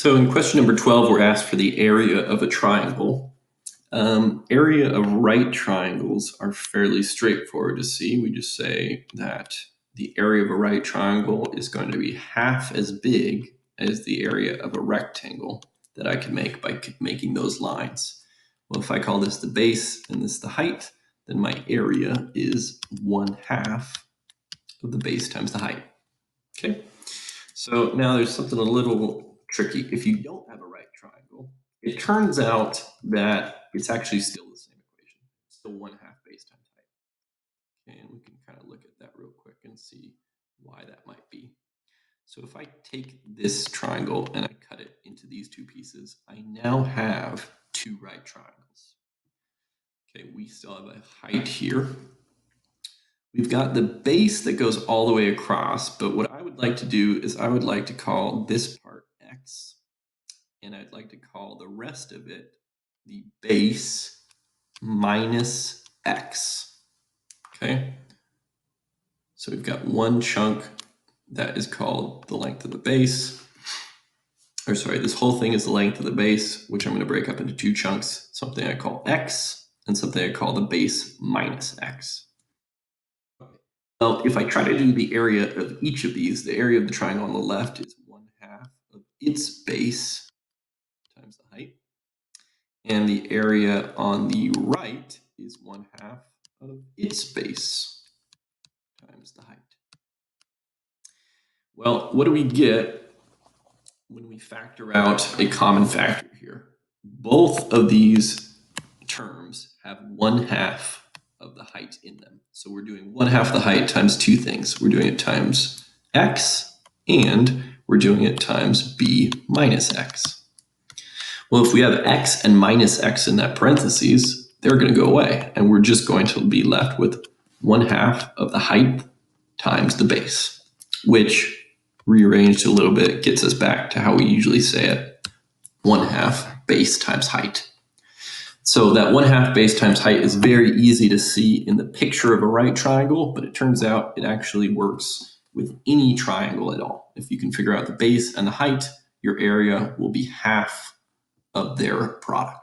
So in question number 12, we're asked for the area of a triangle. Area of right triangles are fairly straightforward to see. We just say that the area of a right triangle is going to be half as big as the area of a rectangle that I can make by making those lines. Well, if I call this the base and this the height, then my area is 1/2 of the base times the height. Okay, so now there's something a little tricky. If you don't have a right triangle, it turns out that it's actually still the same equation. It's still 1/2 base times height. And we can kind of look at that real quick and see why that might be. So if I take this triangle and I cut it into these two pieces, I now have two right triangles. Okay, we still have a height here. We've got the base that goes all the way across, but what I would like to do is I would like to call this part x, and I'd like to call the rest of it the base minus x. Okay, so we've got one chunk that is called the length of the base, or sorry, this whole thing is the length of the base, which I'm going to break up into two chunks, something I call x and something I call the base minus x. Well, if I try to do the area of each of these, the area of the triangle on the left is 1/2 of its base times the height. And the area on the right is 1/2 of its base times the height. Well, what do we get when we factor out a common factor here? Both of these terms have 1/2 of the height in them. So we're doing 1/2 the height times two things. We're doing it times x, and we're doing it times b minus x. Well, if we have x and minus x in that parentheses, they're going to go away, and we're just going to be left with 1/2 of the height times the base, which rearranged a little bit gets us back to how we usually say it, 1/2 base times height. So that 1/2 base times height is very easy to see in the picture of a right triangle, but it turns out it actually works with any triangle at all. If you can figure out the base and the height, your area will be half of their product.